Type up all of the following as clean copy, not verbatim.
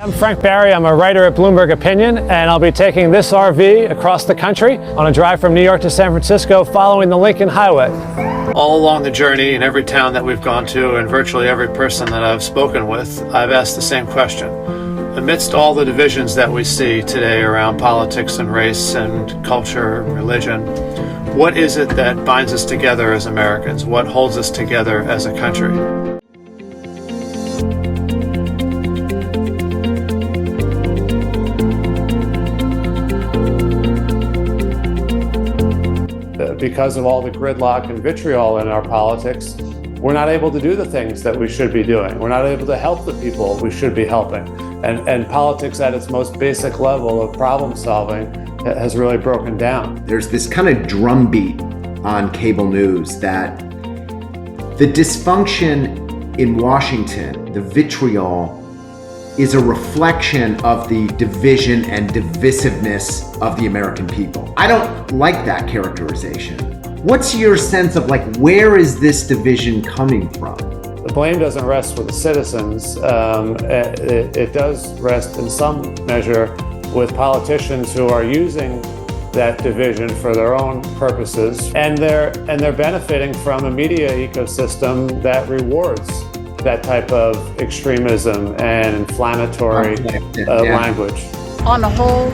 I'm Frank Barry. I'm a writer at Bloomberg Opinion, and I'll be taking this RV across the country on a drive from New York to San Francisco following the Lincoln Highway. All along the journey, in every town that we've gone to and virtually every person that I've spoken with, I've asked the same question. Amidst all the divisions that we see today around politics and race and culture and religion, what is it that binds us together as Americans? What holds us together as a country? Because of all the gridlock and vitriol in our politics, we're not able to do the things that we should be doing. We're not able to help the people we should be helping. And politics at its most basic level of problem solving has really broken down. There's this kind of drumbeat on cable news that the dysfunction in Washington, the vitriol, is a reflection of the division and divisiveness of the American people. I don't like that characterization. What's your sense of where is this division coming from? The blame doesn't rest with the citizens. It does rest in some measure with politicians who are using that division for their own purposes, and they're benefiting from a media ecosystem that rewards that type of extremism and inflammatory language. On the whole,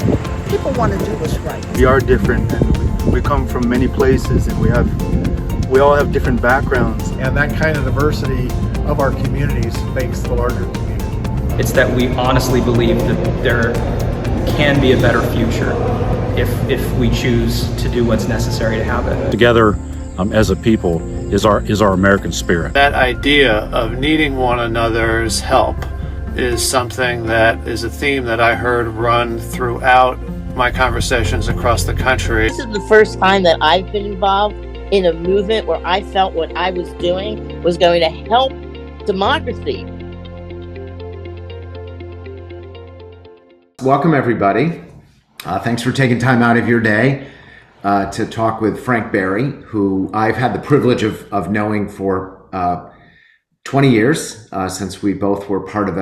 people want to do what's right. We are different, and we come from many places, and we all have different backgrounds. And that kind of diversity of our communities makes the larger community. It's that we honestly believe that there can be a better future if we choose to do what's necessary to have it. Together as a people is our American spirit. That idea of needing one another's help is something that is a theme that I heard run throughout my conversations across the country. This is the first time that I've been involved in a movement where I felt what I was doing was going to help democracy. Welcome, everybody. Thanks for taking time out of your day to talk with Frank Barry, who I've had the privilege of knowing for 20 years, since we both were part of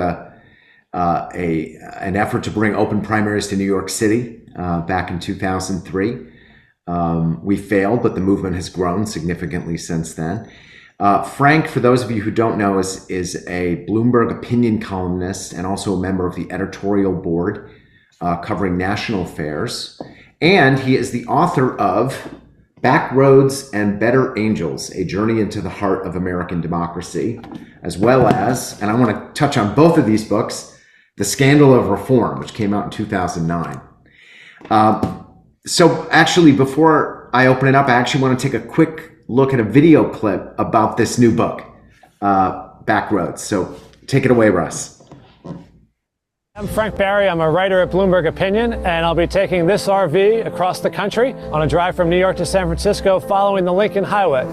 an effort to bring open primaries to New York City back in 2003. We failed, but the movement has grown significantly since then. Frank, for those of you who don't know, is a Bloomberg Opinion columnist and also a member of the editorial board covering national affairs. And he is the author of Backroads and Better Angels, A Journey into the Heart of American Democracy, as well as, and I want to touch on both of these books, The Scandal of Reform, which came out in 2009. So actually, before I open it up, I actually want to take a quick look at a video clip about this new book, Backroads. So take it away, Russ. I'm Frank Barry. I'm a writer at Bloomberg Opinion, and I'll be taking this RV across the country on a drive from New York to San Francisco following the Lincoln Highway,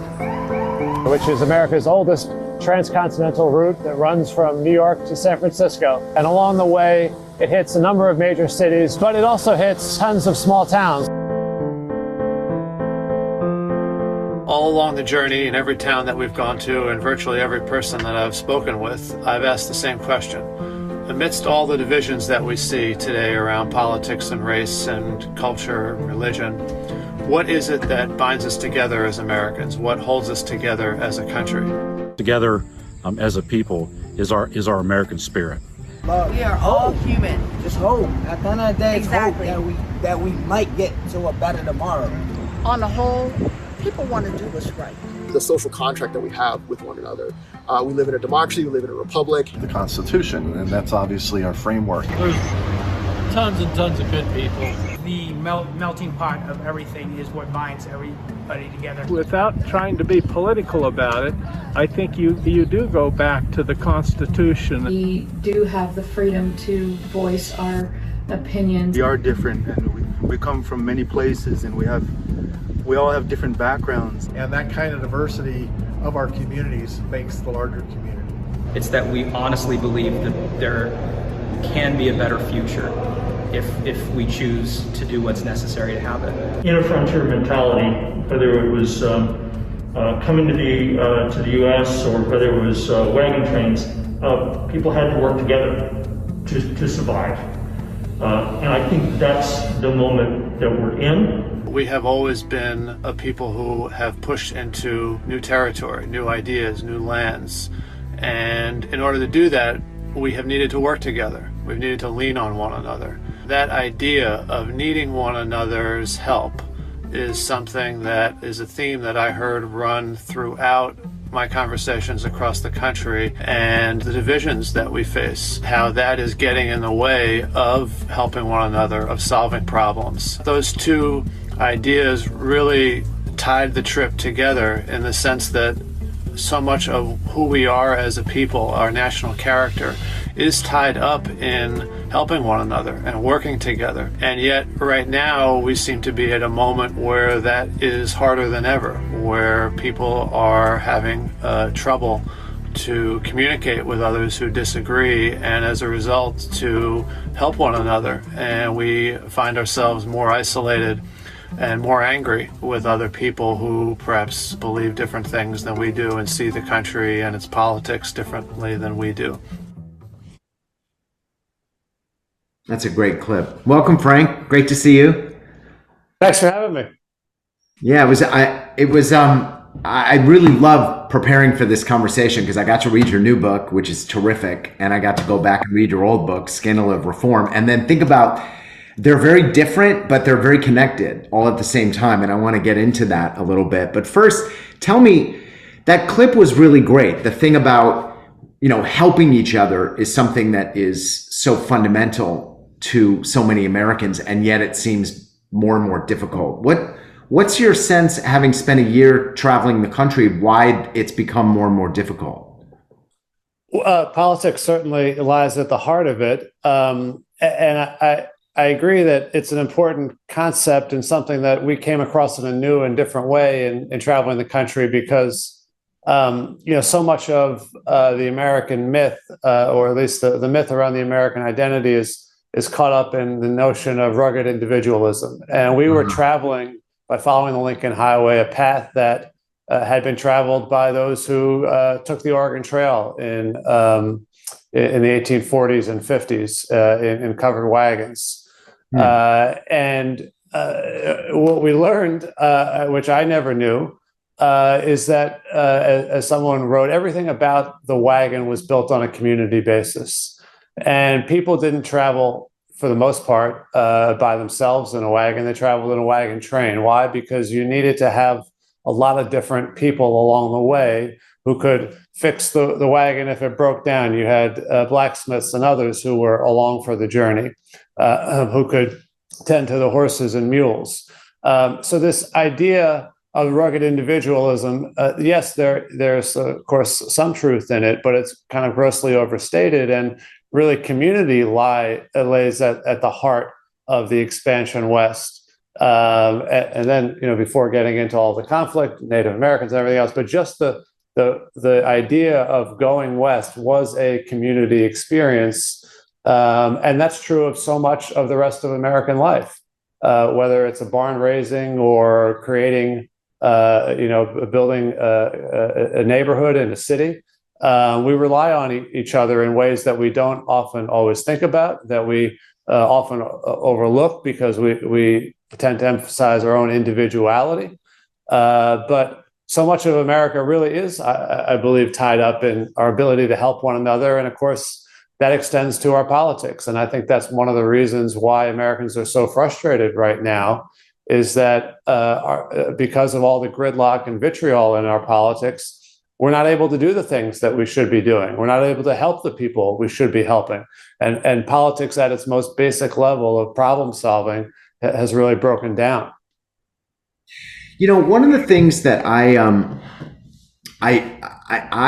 which is America's oldest transcontinental route that runs from New York to San Francisco. And along the way, it hits a number of major cities, but it also hits tons of small towns. All along the journey, in every town that we've gone to and virtually every person that I've spoken with, I've asked the same question. Amidst all the divisions that we see today around politics and race and culture and religion, what is it that binds us together as Americans? What holds us together as a country? Together as a people is our American spirit. We are all human. Just hope. At the end of the day, it's hope that we might get to a better tomorrow. On the whole, people want to do what's right. The social contract that we have with one another. We live in a democracy, we live in a republic. The Constitution, and that's obviously our framework. There's tons and tons of good people. The melting pot of everything is what binds everybody together. Without trying to be political about it, I think you do go back to the Constitution. We do have the freedom to voice our opinions. We are different, and we come from many places, and we all have different backgrounds. And that kind of diversity of our communities makes the larger community. It's that we honestly believe that there can be a better future if we choose to do what's necessary to have it. Inner frontier mentality, whether it was coming to the U.S. or whether it was wagon trains, people had to work together to survive. And I think that's the moment that we're in. We have always been a people who have pushed into new territory, new ideas, new lands. And in order to do that, we have needed to work together. We've needed to lean on one another. That idea of needing one another's help is something that is a theme that I heard run throughout my conversations across the country, and the divisions that we face, how that is getting in the way of helping one another, of solving problems. Those two ideas really tied the trip together in the sense that so much of who we are as a people, our national character, is tied up in helping one another and working together. And yet right now we seem to be at a moment where that is harder than ever, where people are having trouble to communicate with others who disagree, and as a result to help one another. And we find ourselves more isolated and more angry with other people who perhaps believe different things than we do and see the country and its politics differently than we do. That's a great clip. Welcome, Frank. Great to see you. Thanks for having me. Yeah, I really love preparing for this conversation because I got to read your new book, which is terrific, and I got to go back and read your old book, Scandal of Reform, and then think about they're very different, but they're very connected all at the same time, and I want to get into that a little bit. But first, tell me, that clip was really great. The thing about, helping each other is something that is so fundamental to so many Americans, and yet it seems more and more difficult. What's your sense, having spent a year traveling the country, why it's become more and more difficult? Politics certainly lies at the heart of it. And I agree that it's an important concept and something that we came across in a new and different way in traveling the country because, so much of the American myth, or at least the myth around the American identity is caught up in the notion of rugged individualism. And we were traveling by following the Lincoln Highway, a path that had been traveled by those who took the Oregon Trail in the 1840s and 50s in covered wagons. And what we learned, which I never knew, is that, as someone wrote, everything about the wagon was built on a community basis. And people didn't travel, for the most part, by themselves in a wagon. They traveled in a wagon train. Why? Because you needed to have a lot of different people along the way who could fix the wagon if it broke down. You had blacksmiths and others who were along for the journey, who could tend to the horses and mules. So this idea of rugged individualism, yes, there's of course some truth in it, but it's kind of grossly overstated. And really, community lays at the heart of the expansion west. And then, before getting into all the conflict, Native Americans and everything else, but just the idea of going west was a community experience. And that's true of so much of the rest of American life, whether it's a barn raising or creating, building a neighborhood in a city. We rely on each other in ways that we don't often always think about, that we often overlook because we tend to emphasize our own individuality. But so much of America really is, I believe, tied up in our ability to help one another. And of course, that extends to our politics. And I think that's one of the reasons why Americans are so frustrated right now, is that because of all the gridlock and vitriol in our politics, we're not able to do the things that we should be doing. We're not able to help the people we should be helping. And politics at its most basic level of problem solving has really broken down. One of the things that I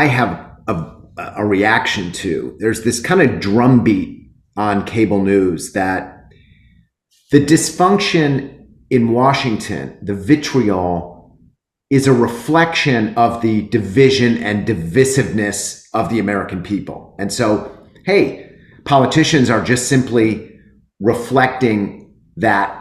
have a reaction to, there's this kind of drumbeat on cable news that the dysfunction in Washington, the vitriol, is a reflection of the division and divisiveness of the American people. And so, hey, politicians are just simply reflecting that,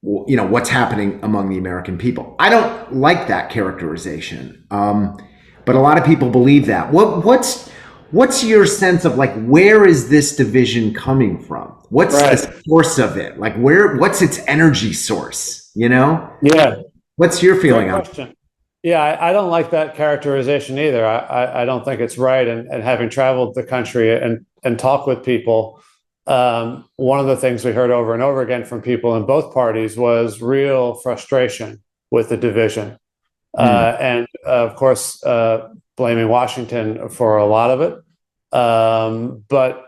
what's happening among the American people. I don't like that characterization, but a lot of people believe that. What's What's your sense of like, where is this division coming from? What's the source of it? Like what's its energy source, you know? Yeah. What's your feeling on it? Yeah, I don't like that characterization either. I don't think it's right. And having traveled the country and talked with people, one of the things we heard over and over again from people in both parties was real frustration with the division. And of course, blaming Washington for a lot of it. But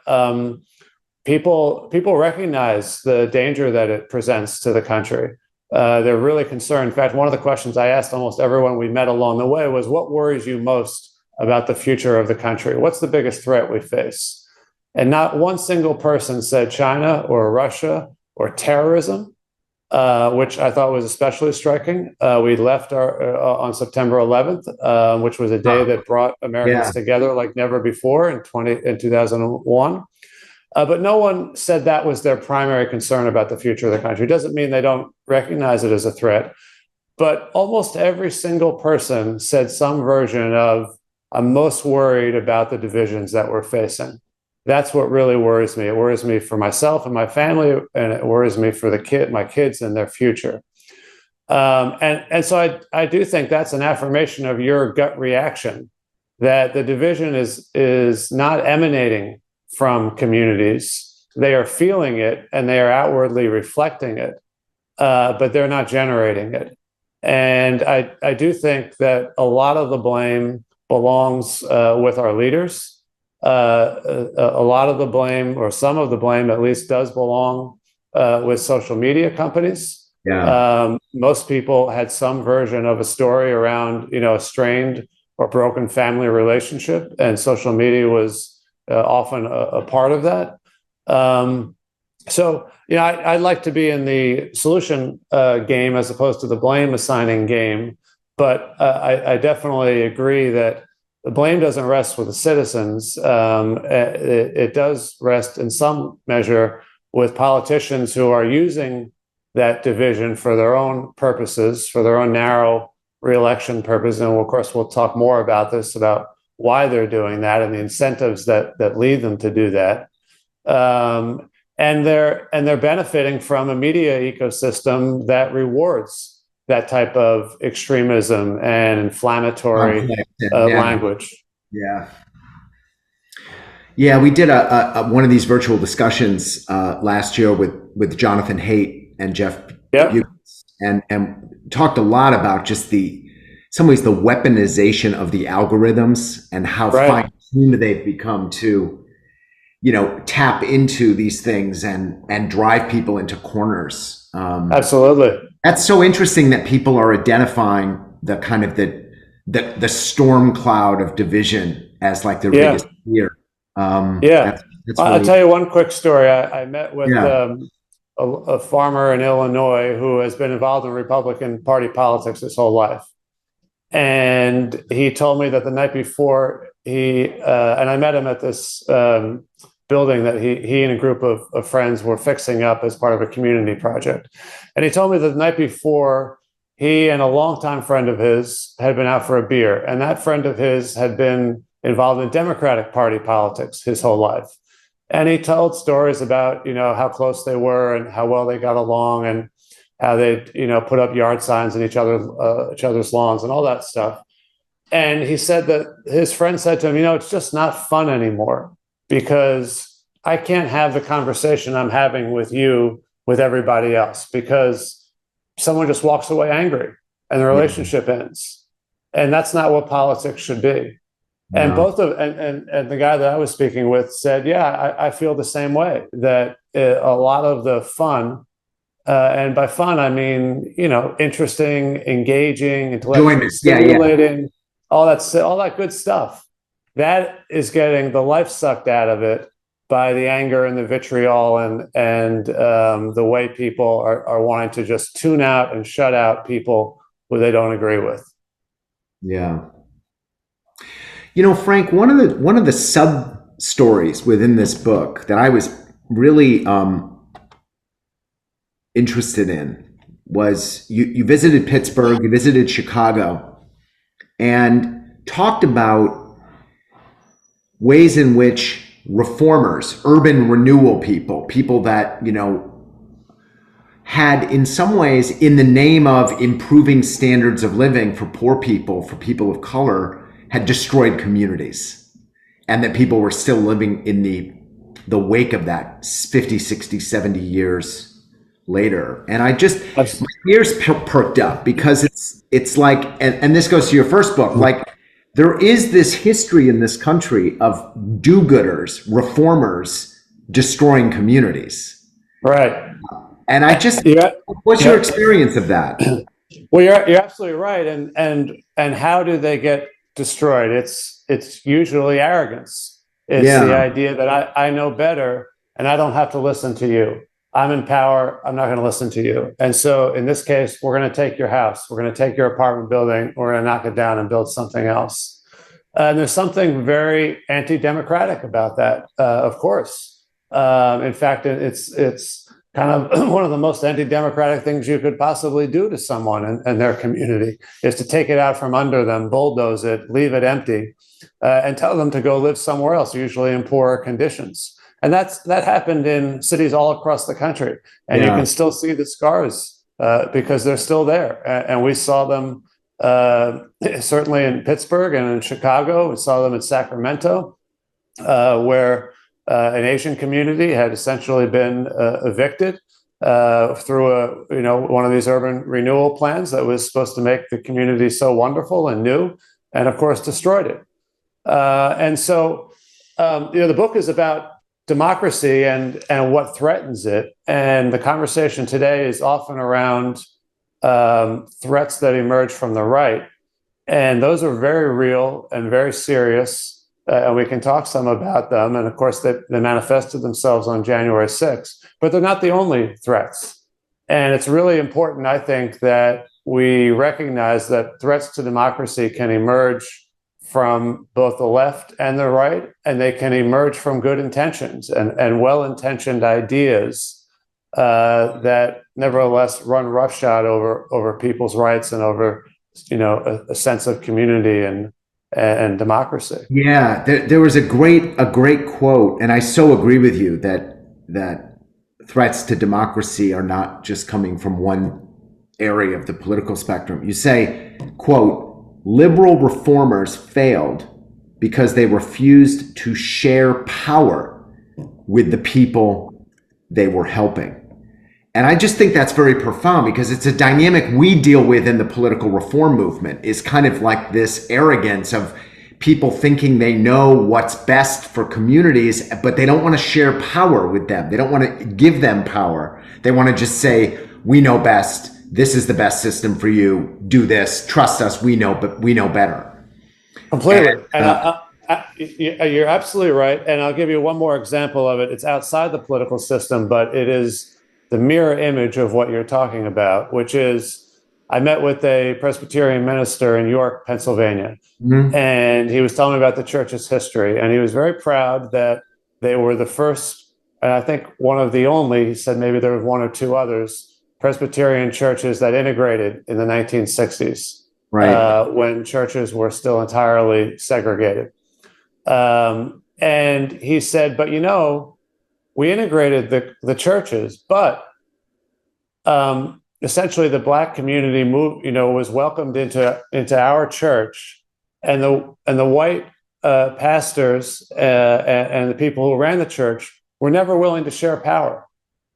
people recognize the danger that it presents to the country. They're really concerned. In fact, one of the questions I asked almost everyone we met along the way was, what worries you most about the future of the country? What's the biggest threat we face? And not one single person said China or Russia or terrorism, which I thought was especially striking. We left on September 11th, which was a day that brought Americans together like never before in 2001. But no one said that was their primary concern about the future of the country. It doesn't mean they don't recognize it as a threat. But almost every single person said some version of, I'm most worried about the divisions that we're facing. That's what really worries me. It worries me for myself and my family, and it worries me for my kids and their future. And so I do think that's an affirmation of your gut reaction, that the division is not emanating from communities. They are feeling it and they are outwardly reflecting it, but they're not generating it. And I do think that a lot of the blame belongs with our leaders. A lot of the blame, or some of the blame at least, does belong with social media companies. Most people had some version of a story around, a strained or broken family relationship, and social media was often a part of that. So, I'd like to be in the solution game as opposed to the blame assigning game. But I definitely agree that the blame doesn't rest with the citizens. It does rest in some measure with politicians who are using that division for their own purposes, for their own narrow reelection purpose. And of course, we'll talk more about this, about why they're doing that and the incentives that lead them to do that. And they're benefiting from a media ecosystem that rewards that type of extremism and inflammatory language. Yeah, we did one of these virtual discussions last year with Jonathan Haidt and Jeff and talked a lot about just some ways the weaponization of the algorithms and how fine-tuned they've become to tap into these things and drive people into corners. Absolutely. That's so interesting that people are identifying the kind of the storm cloud of division as like their biggest fear. That's I'll tell you one quick story. I met with a farmer in Illinois who has been involved in Republican Party politics his whole life. And he told me that the night before and I met him at this building that he and a group of friends were fixing up as part of a community project. And he told me that the night before, he and a longtime friend of his had been out for a beer. And that friend of his had been involved in Democratic Party politics his whole life. And he told stories about, how close they were and how well they got along and how they'd, put up yard signs in each other's lawns and all that stuff. And he said that his friend said to him, it's just not fun anymore, because I can't have the conversation I'm having with you with everybody else, because someone just walks away angry and the relationship ends. And that's not what politics should be. No. And and the guy that I was speaking with said, I feel the same way, that a lot of the fun, and by fun, I mean, interesting, engaging, intellectually stimulating, all that good stuff, that is getting the life sucked out of it by the anger and the vitriol and the way people are wanting to just tune out and shut out people who they don't agree with. Yeah. Frank, one of the sub stories within this book that I was really interested in was you visited Pittsburgh, you visited Chicago, and talked about ways in which reformers, urban renewal people that, had in some ways, in the name of improving standards of living for poor people, for people of color, had destroyed communities. And that people were still living in the wake of that 50, 60, 70 years later. And my ears perked up because it's like, and this goes to your first book, like there is this history in this country of do-gooders, reformers destroying communities. Right. And what's your experience of that? Well, you're absolutely right. And how do they get destroyed? It's usually arrogance. It's the idea that I know better and I don't have to listen to you. I'm in power. I'm not going to listen to you. And so in this case, we're going to take your house. We're going to take your apartment building. We're going to knock it down and build something else. And there's something very anti-democratic about that, of course. In fact, it's kind of one of the most anti-democratic things you could possibly do to someone and their community is to take it out from under them, bulldoze it, leave it empty, and tell them to go live somewhere else, usually in poorer conditions. And that happened in cities all across the country. And you can still see the scars because they're still there. And we saw them certainly in Pittsburgh and in Chicago. We saw them in Sacramento, where an Asian community had essentially been evicted through one of these urban renewal plans that was supposed to make the community so wonderful and new, and of course destroyed it. And so, the book is about democracy and what threatens it. And the conversation today is often around threats that emerge from the right, and those are very real and very serious. And we can talk some about them. And of course, they manifested themselves on January 6th, but they're not the only threats. And it's really important, I think, that we recognize that threats to democracy can emerge from both the left and the right, and they can emerge from good intentions and well-intentioned ideas that nevertheless run roughshod over people's rights and over, a sense of community and democracy. Yeah, there was a great quote, and I so agree with you that threats to democracy are not just coming from one area of the political spectrum. You say, quote, "Liberal reformers failed because they refused to share power with the people they were helping." And I just think that's very profound because it's a dynamic we deal with in the political reform movement, is kind of like this arrogance of people thinking they know what's best for communities, but they don't want to share power with them. They don't want to give them power. They want to just say, we know best. This is the best system for you. Do this. Trust us. We know better. Completely. You're absolutely right. And I'll give you one more example of it. It's outside the political system, but it is the mirror image of what you're talking about, which is I met with a Presbyterian minister in York, Pennsylvania, and he was telling me about the church's history. And he was very proud that they were the first, and I think one of the only, he said maybe there was one or two others, Presbyterian churches that integrated in the 1960s, when churches were still entirely segregated. And he said, but we integrated the churches, but essentially the Black community was welcomed into our church, and the white pastors and the people who ran the church were never willing to share power.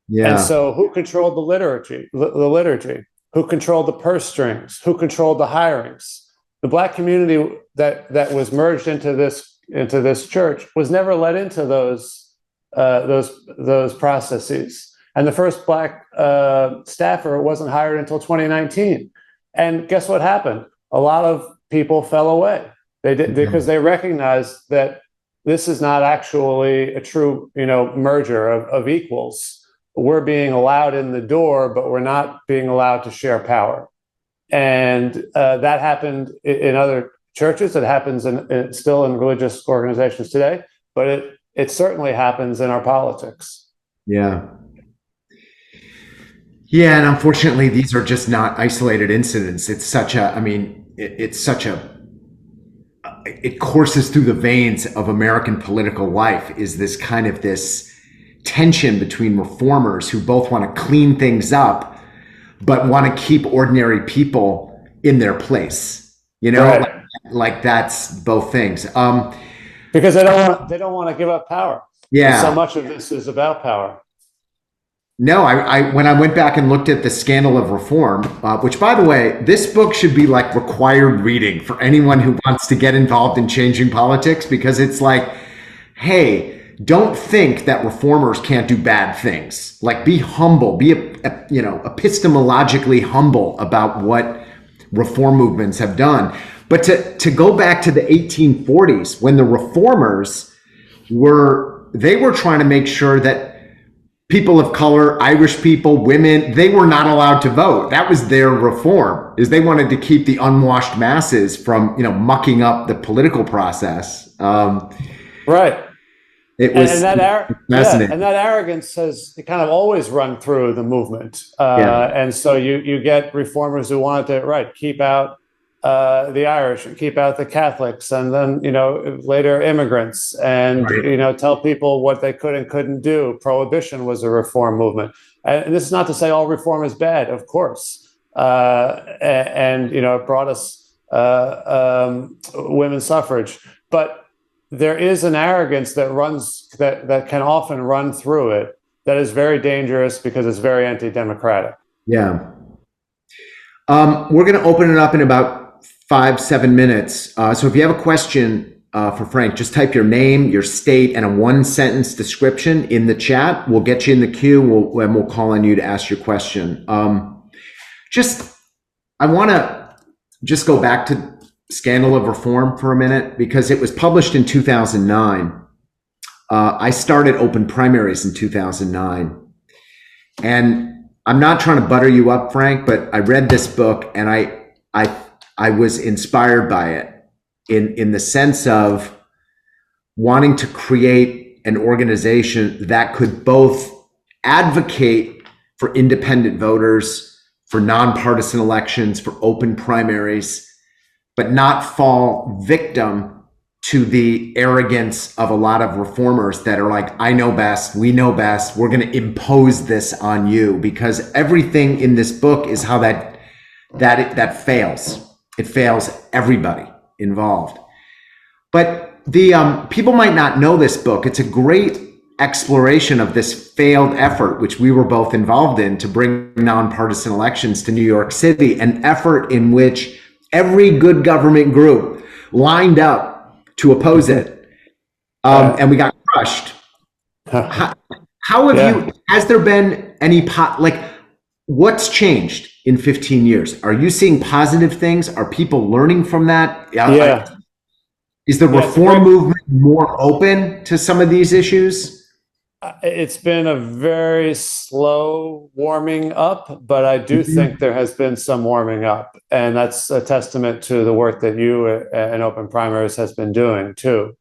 Yeah. And so who controlled the liturgy? Who controlled the purse strings? Who controlled the hirings? The Black community that was merged into this church was never let into those processes. And the first Black staffer wasn't hired until 2019. And guess what happened? A lot of people fell away. They did because they recognized that this is not actually a true, merger of equals. We're being allowed in the door, but we're not being allowed to share power. And that happened in other churches. It happens still in religious organizations today, but it certainly happens in our politics. Yeah. Yeah, and unfortunately, these are just not isolated incidents. It's such a it courses through the veins of American political life, is this kind of this tension between reformers who both want to clean things up, but want to keep ordinary people in their place. You know, Right. like that's both things. Because they don't want to give up power. Yeah. And so much of this is about power. No, I when I went back and looked at the Scandal of Reform, which, by the way, this book should be like required reading for anyone who wants to get involved in changing politics, because it's like, hey, don't think that reformers can't do bad things. Like, be humble, be epistemologically humble about what reform movements have done. But to go back to the 1840s, when the reformers were trying to make sure that people of color, Irish people, women, they were not allowed to vote. That was their reform, is they wanted to keep the unwashed masses from, mucking up the political process. Right. It was fascinating. And that arrogance has kind of always run through the movement. And so you get reformers who wanted to, keep out the Irish and keep out the Catholics, and then, later immigrants, and, tell people what they could and couldn't do. Prohibition was a reform movement. And this is not to say all reform is bad, of course. It brought us women's suffrage. But there is an arrogance that can often run through it that is very dangerous, because it's very anti-democratic. Yeah. We're going to open it up in about 5-7 minutes. So if you have a question for Frank, just type your name, your state, and a 1-sentence description in the chat. We'll get you in the queue, and we'll call on you to ask your question. I want to just go back to Scandal of Reform for a minute, because it was published in 2009. I started Open Primaries in 2009. And I'm not trying to butter you up, Frank, but I read this book and I was inspired by it in the sense of wanting to create an organization that could both advocate for independent voters, for nonpartisan elections, for open primaries, but not fall victim to the arrogance of a lot of reformers that are like, I know best, we know best, we're going to impose this on you, because everything in this book is how that fails. It fails everybody involved. But the people might not know this book. It's a great exploration of this failed effort, which we were both involved in, to bring nonpartisan elections to New York City, an effort in which every good government group lined up to oppose it. And we got crushed. How have you, has there been any, what's changed in 15 years? Are you seeing positive things? Are people learning from that? Is the reform movement more open to some of these issues? It's been a very slow warming up, but I do think there has been some warming up. And that's a testament to the work that you and Open Primaries has been doing too.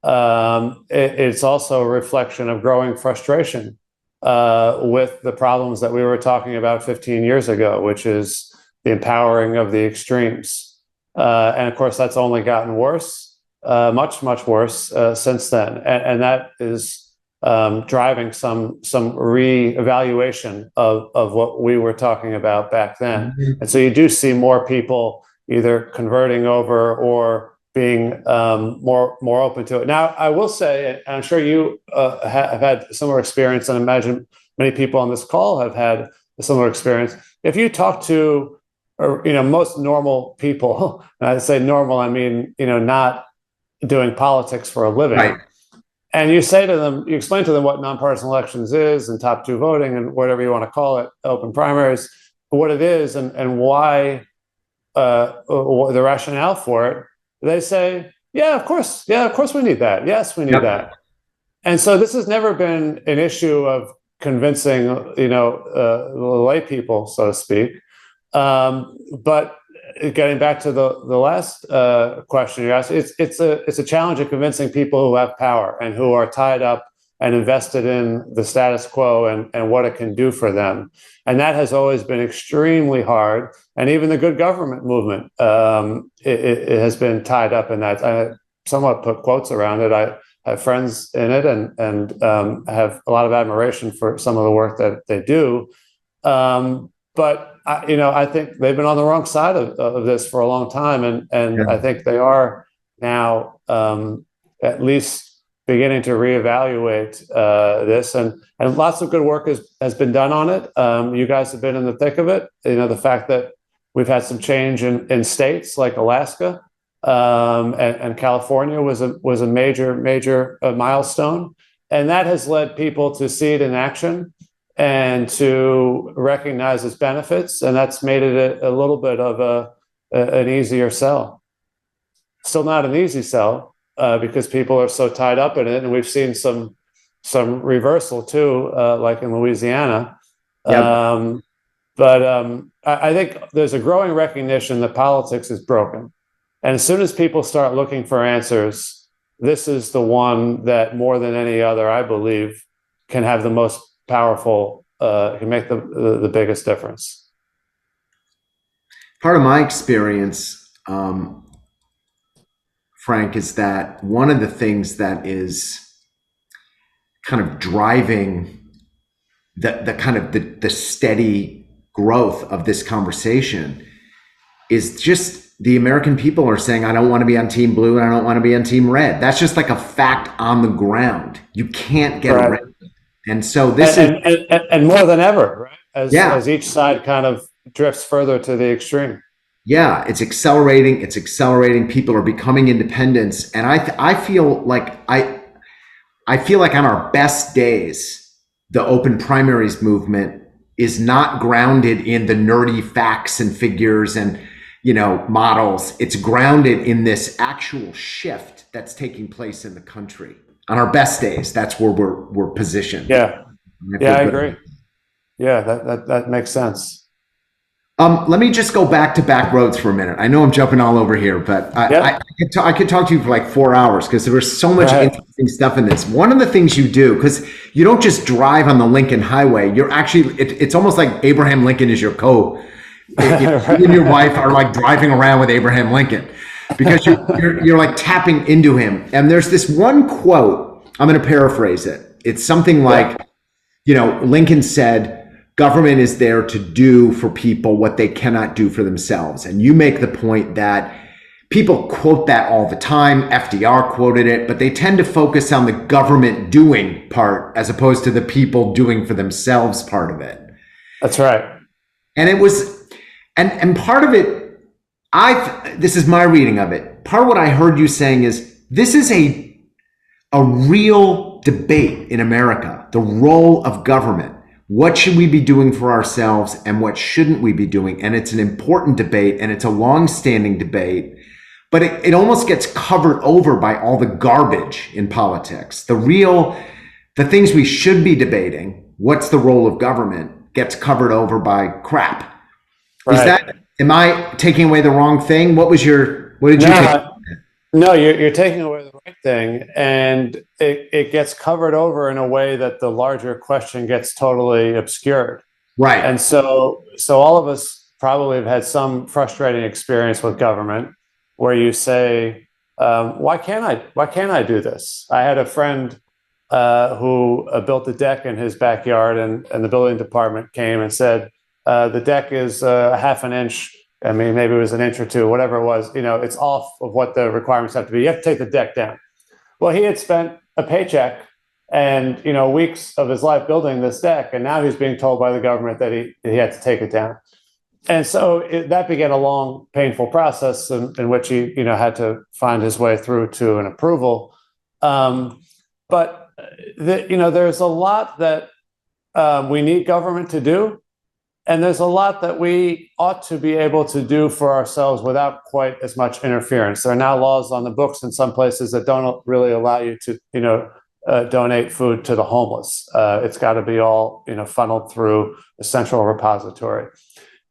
It's also a reflection of growing frustration with the problems that we were talking about 15 years ago, which is the empowering of the extremes. And of course, that's only gotten worse, much, much worse since then. And that is driving some reevaluation of what we were talking about back then. And so you do see more people either converting over or being more open to it. Now, I will say, and I'm sure you have had similar experience, and I imagine many people on this call have had a similar experience. If you talk to, most normal people, and I say normal, I mean, not doing politics for a living. Right. And you say to them, you explain to them what nonpartisan elections is, and top two voting, and whatever you want to call it, open primaries, what it is, and why the rationale for it. They say, yeah, of course we need that. Yes, we need that. And so this has never been an issue of convincing, lay people, so to speak. But getting back to the last question you asked, it's a challenge of convincing people who have power and who are tied up and invested in the status quo and what it can do for them. And that has always been extremely hard. And even the good government movement, it has been tied up in that. I somewhat put quotes around it. I have friends in it and have a lot of admiration for some of the work that they do. But I think they've been on the wrong side of this for a long time. And I think they are now at least beginning to reevaluate this, and lots of good work has been done on it. You guys have been in the thick of it. The fact that we've had some change in states like Alaska and California was a major milestone, and that has led people to see it in action and to recognize its benefits, and that's made it a little bit of an easier sell. Still not an easy sell. Because people are so tied up in it, and we've seen some reversal too, like in Louisiana. Yep. But I think there's a growing recognition that politics is broken, and as soon as people start looking for answers, this is the one that more than any other, I believe, can have the most powerful, can make the biggest difference. Part of my experience, Frank, is that one of the things that is kind of driving the steady growth of this conversation is just the American people are saying, I don't want to be on team blue and I don't want to be on team red. That's just like a fact on the ground. You can't get around it. And so this and more than ever, right? As each side kind of drifts further to the extreme. Yeah, it's accelerating. It's accelerating. People are becoming independents, and I feel like I feel like on our best days, the open primaries movement is not grounded in the nerdy facts and figures and models. It's grounded in this actual shift that's taking place in the country. On our best days, that's where we're positioned. Yeah, I agree. Yeah, that makes sense. Let me just go back to back roads for a minute. I know I'm jumping all over here, but I could talk to you for like 4 hours because there was so much interesting stuff in this. One of the things you do, because you don't just drive on the Lincoln Highway, you're actually, it's almost like Abraham Lincoln is your You and your wife are like driving around with Abraham Lincoln because you're like tapping into him. And there's this one quote, I'm going to paraphrase it. It's something like, Lincoln said, government is there to do for people what they cannot do for themselves. And you make the point that people quote that all the time. FDR quoted it, but they tend to focus on the government doing part as opposed to the people doing for themselves part of it. That's right. And it was, and part of it, this is my reading of it. Part of what I heard you saying is this is a real debate in America, the role of government. What should we be doing for ourselves and what shouldn't we be doing? And it's an important debate and it's a long-standing debate, but it almost gets covered over by all the garbage in politics. The things we should be debating, what's the role of government, gets covered over by crap. Right. Am I taking away the wrong thing? What did you take? No, you're taking away the right thing, and it gets covered over in a way that the larger question gets totally obscured. Right. And so all of us probably have had some frustrating experience with government where you say, why can't I do this? I had a friend who built a deck in his backyard, and the building department came and said, the deck is a half an inch. I mean, maybe it was an inch or two, whatever it was, it's off of what the requirements have to be. You have to take the deck down. Well, he had spent a paycheck and, weeks of his life building this deck. And now he's being told by the government that he had to take it down. And so that began a long, painful process in which he, had to find his way through to an approval. But there's a lot that we need government to do. And there's a lot that we ought to be able to do for ourselves without quite as much interference. There are now laws on the books in some places that don't really allow you to, donate food to the homeless. It's got to be all, funneled through a central repository.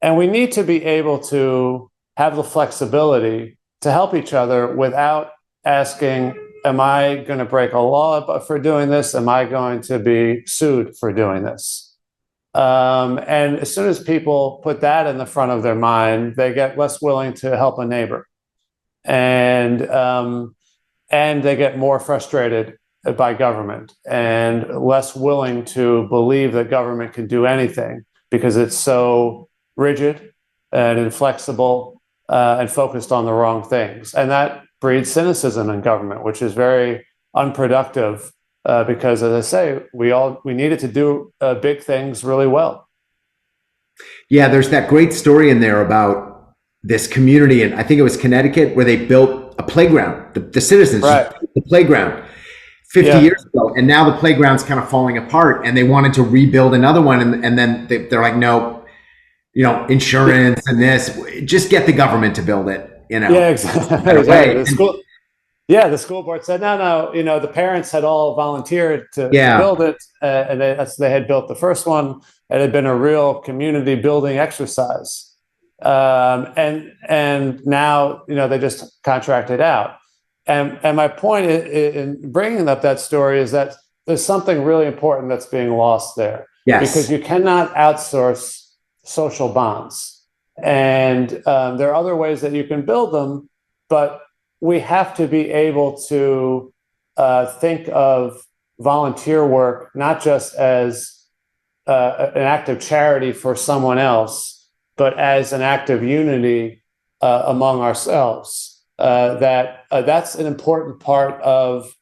And we need to be able to have the flexibility to help each other without asking am I going to break a law for doing this? Am I going to be sued for doing this? And as soon as people put that in the front of their mind, they get less willing to help a neighbor, and they get more frustrated by government and less willing to believe that government can do anything because it's so rigid and inflexible and focused on the wrong things. And that breeds cynicism in government, which is very unproductive because, as I say, we needed to do big things really well. Yeah, there's that great story in there about this community, and I think it was Connecticut, where they built a playground. The citizens right. built the playground 50 years ago, and now the playground's kind of falling apart, and they wanted to rebuild another one, and then they're like, no, insurance and this, just get the government to build it. Yeah, exactly. The school board said, no, the parents had all volunteered to build it, and they had built the first one. It had been a real community building exercise, and now they just contracted out. And my point in bringing up that story is that there's something really important that's being lost there. Yes. Because you cannot outsource social bonds, and there are other ways that you can build them, but we have to be able to think of volunteer work not just as an act of charity for someone else, but as an act of unity among ourselves. That's an important part of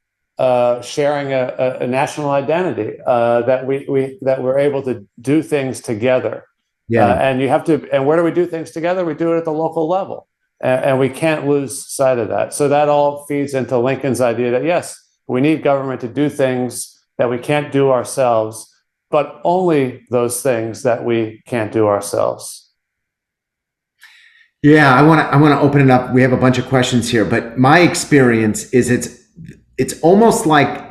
sharing a national identity, that we're able to do things together. And you have to. And where do we do things together? We do it at the local level, and we can't lose sight of that. So that all feeds into Lincoln's idea that yes, we need government to do things that we can't do ourselves, but only those things that we can't do ourselves. Yeah, I want to open it up. We have a bunch of questions here, but my experience is it's almost like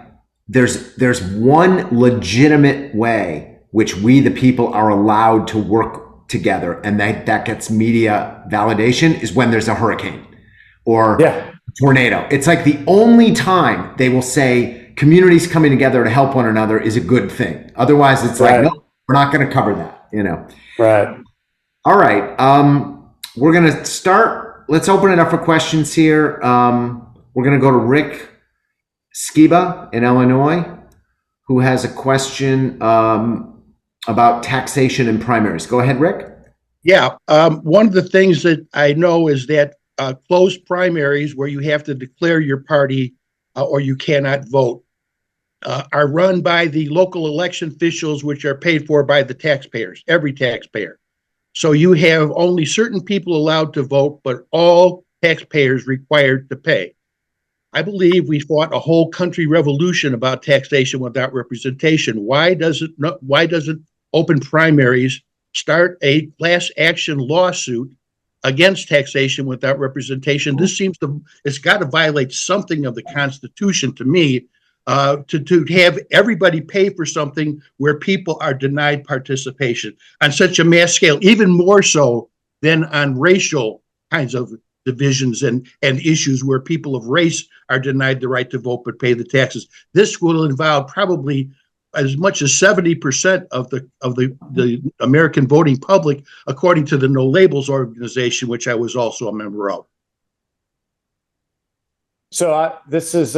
there's one legitimate way which we the people are allowed to work together, and that gets media validation, is when there's a hurricane or a tornado. It's like the only time they will say communities coming together to help one another is a good thing. Otherwise, it's like, no, we're not going to cover that. Right. All right. We're going to start. Let's open it up for questions here. We're going to go to Rick Skiba in Illinois, who has a question about taxation and primaries. Go ahead, Rick. Yeah. One of the things that I know is that closed primaries, where you have to declare your party or you cannot vote, are run by the local election officials, which are paid for by the taxpayers, every taxpayer. So you have only certain people allowed to vote, but all taxpayers required to pay. I believe we fought a whole country revolution about taxation without representation. Why doesn't open primaries start a class action lawsuit against taxation without representation? This it's got to violate something of the Constitution to me, to have everybody pay for something where people are denied participation on such a mass scale, even more so than on racial kinds of divisions and issues where people of race are denied the right to vote but pay the taxes. This will involve probably as much as 70% of the American voting public, according to the No Labels organization, which I was also a member of. So this is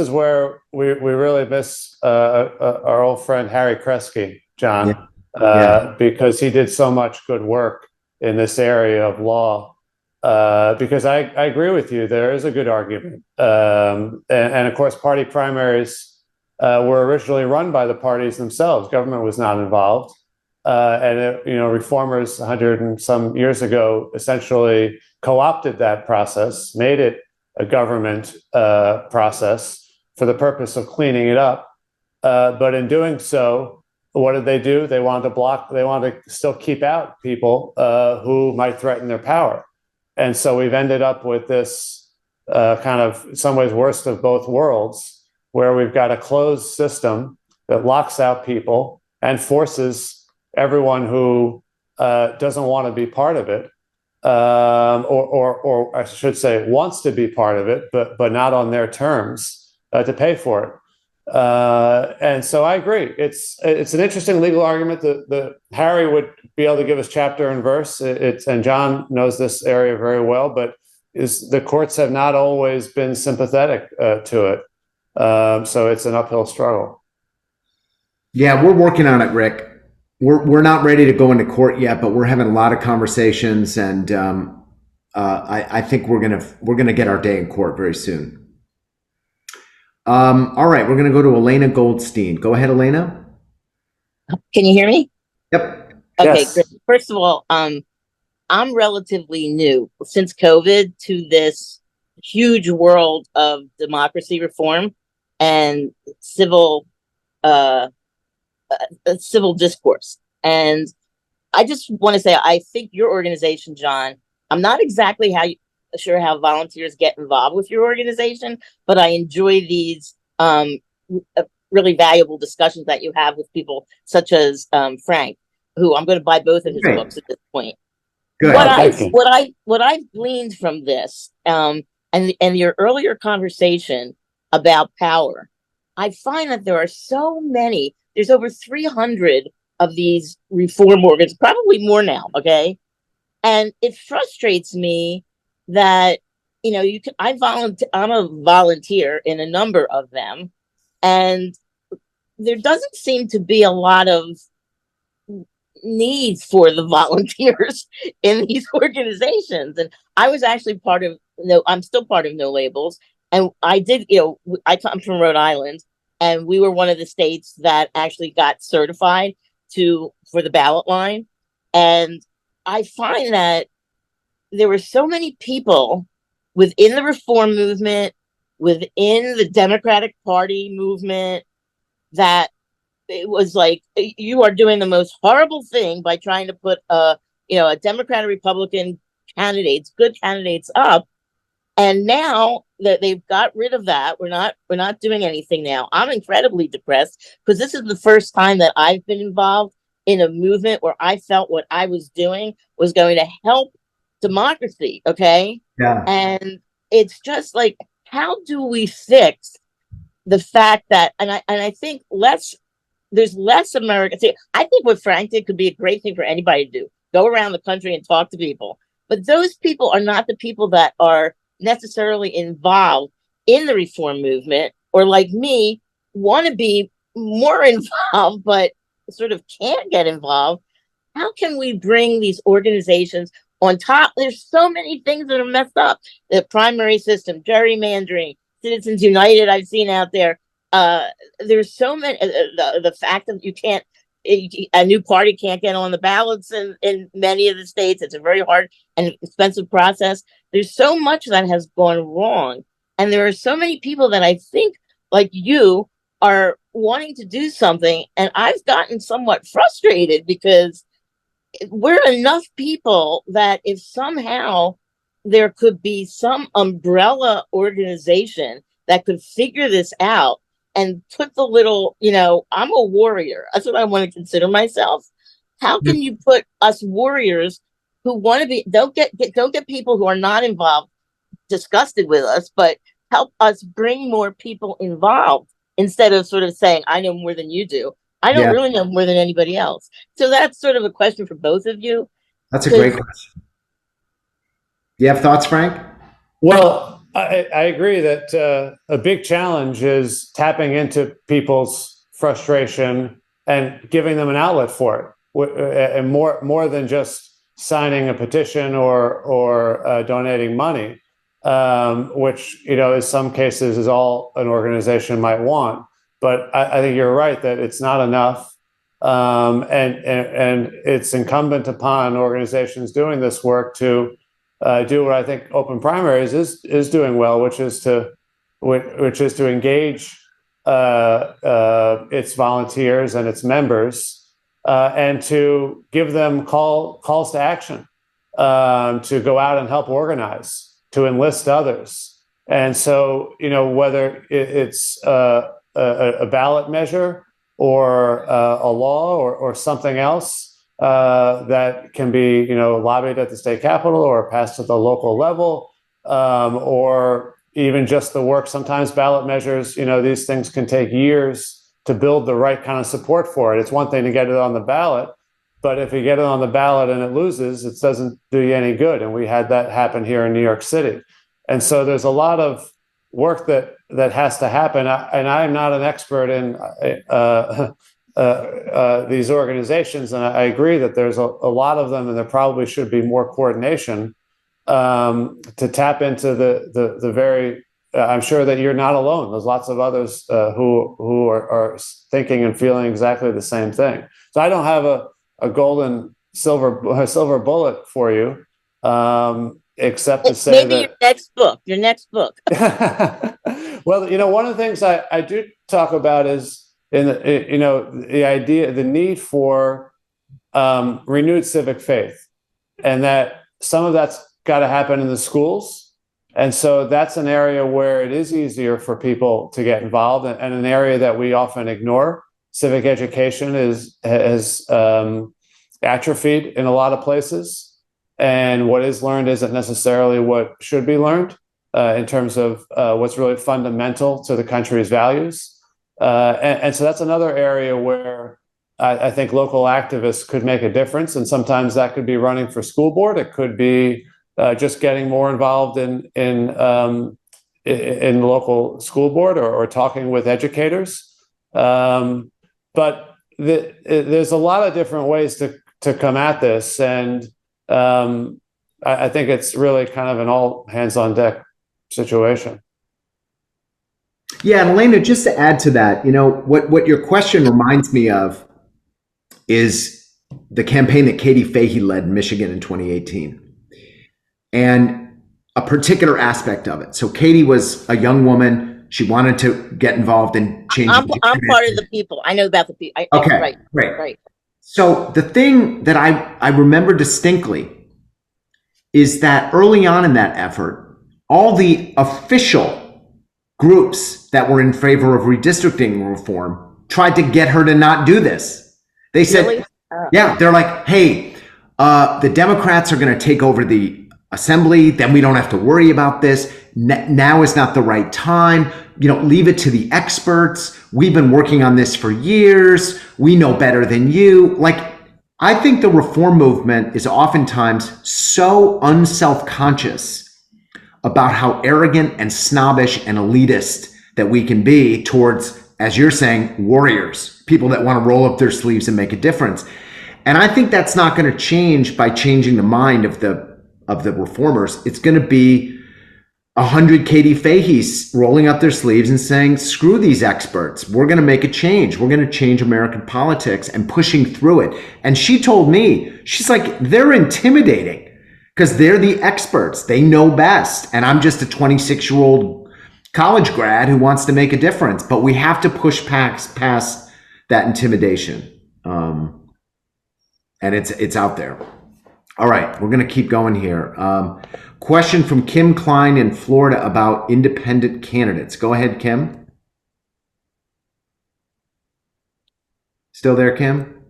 where we really miss our old friend Harry Kresge, John, because he did so much good work in this area of law. Because I agree with you, there is a good argument, and of course, party primaries were originally run by the parties themselves. Government was not involved, and reformers 100 and some years ago essentially co-opted that process, made it a government process for the purpose of cleaning it up. But in doing so, what did they do? They wanted to still keep out people who might threaten their power. And so we've ended up with this kind of, in some ways, worst of both worlds, where we've got a closed system that locks out people and forces everyone who doesn't want to be part of it, or I should say wants to be part of it, but not on their terms, to pay for it. And so I agree. It's an interesting legal argument. The Harry would be able to give us chapter and verse. And John knows this area very well, but the courts have not always been sympathetic to it. So it's an uphill struggle. Yeah, we're working on it, Rick. We're not ready to go into court yet, but we're having a lot of conversations, and I think we're gonna get our day in court very soon. All right, we're gonna go to Elena Goldstein. Go ahead, Elena. Can you hear me? Yep. Okay, Yes. great. First of all, I'm relatively new since COVID to this huge world of democracy reform and civil discourse. And I just want to say, I think your organization, John, I'm not exactly sure how volunteers get involved with your organization, but I enjoy these really valuable discussions that you have with people such as Frank, who I'm going to buy both of his books at this point. Good. What I've gleaned from this, and your earlier conversation about power, I find that there are so many. There's over 300 of these reform organs, probably more now. Okay, and it frustrates me that I'm a volunteer in a number of them, and there doesn't seem to be a lot of need for the volunteers in these organizations. And I was actually I'm still part of No Labels, and I come from Rhode Island, and we were one of the states that actually got certified for the ballot line. And I find that there were so many people within the reform movement, within the Democratic Party movement, that it was like, you are doing the most horrible thing by trying to put a Democrat and Republican good candidates up. And now that they've got rid of that, we're not doing anything now. I'm incredibly depressed because this is the first time that I've been involved in a movement where I felt what I was doing was going to help democracy. Okay. Yeah. And it's just like, how do we fix the fact that, and I think there's less American. See, I think what Frank did could be a great thing for anybody to do. Go around the country and talk to people. But those people are not the people that are necessarily involved in the reform movement, or like me, want to be more involved, but sort of can't get involved. How can we bring these organizations on top? There's so many things that are messed up. The primary system, gerrymandering, Citizens United I've seen out there. There's so many, the fact that a new party can't get on the ballots in many of the states. It's a very hard and expensive process. There's so much that has gone wrong. And there are so many people that I think, like you, are wanting to do something. And I've gotten somewhat frustrated because we're enough people that if somehow there could be some umbrella organization that could figure this out and put the little, I'm a warrior. That's what I want to consider myself. How can you put us warriors who want to be, don't get people who are not involved disgusted with us, but help us bring more people involved instead of sort of saying, I know more than you do. I don't really know more than anybody else. So that's sort of a question for both of you. That's a great question. Do you have thoughts, Frank? Well, I agree that a big challenge is tapping into people's frustration and giving them an outlet for it, and more than just signing a petition or donating money, which in some cases is all an organization might want. But I think you're right that it's not enough, and it's incumbent upon organizations doing this work to do what I think Open Primaries is doing well, which is to engage its volunteers and its members, and to give them calls to action, to go out and help organize, to enlist others. And so, whether it's a ballot measure or a law or something else that can be, lobbied at the state capitol or passed at the local level, or even just the work. Sometimes ballot measures, these things can take years to build the right kind of support for it. It's one thing to get it on the ballot, but if you get it on the ballot and it loses, it doesn't do you any good. And we had that happen here in New York City. And so there's a lot of work that has to happen. And I'm not an expert in these organizations, and I agree that there's a lot of them, and there probably should be more coordination to tap into the very. I'm sure that you're not alone. There's lots of others who are thinking and feeling exactly the same thing. So I don't have a golden silver bullet for you, except to say maybe that your next book. Well, one of the things I do talk about is the idea, the need for renewed civic faith, and that some of that's got to happen in the schools. And so that's an area where it is easier for people to get involved, and an area that we often ignore. Civic education has atrophied in a lot of places, and what is learned isn't necessarily what should be learned in terms of what's really fundamental to the country's values. And so that's another area where I think local activists could make a difference. And sometimes that could be running for school board. It could be just getting more involved in the local school board or talking with educators. But there's a lot of different ways to come at this, and I think it's really kind of an all hands on deck situation. Yeah, and Elena, just to add to that, what your question reminds me of is the campaign that Katie Fahey led in Michigan in 2018. And a particular aspect of it. So Katie was a young woman. She wanted to get involved in changing. I'm part of the people. I know about the people. Okay, right. So the thing that I remember distinctly is that early on in that effort, all the official groups that were in favor of redistricting reform tried to get her to not do this. They said, really? Yeah, they're like, hey, the Democrats are going to take over the assembly, then we don't have to worry about this. Now is not the right time. Leave it to the experts. We've been working on this for years. We know better than you. I think the reform movement is oftentimes so unself-conscious about how arrogant and snobbish and elitist that we can be towards, as you're saying, warriors, people that want to roll up their sleeves and make a difference. And I think that's not going to change by changing the mind of the reformers. It's going to be 100 Katie Faheys rolling up their sleeves and saying, screw these experts. We're going to make a change. We're going to change American politics, and pushing through it. And she told me, she's like, they're intimidating because they're the experts. They know best. And I'm just a 26-year-old college grad who wants to make a difference. But we have to push past that intimidation. And it's out there. All right, we're going to keep going here. Question from Kim Klein in Florida about independent candidates. Go ahead, Kim. Still there, Kim?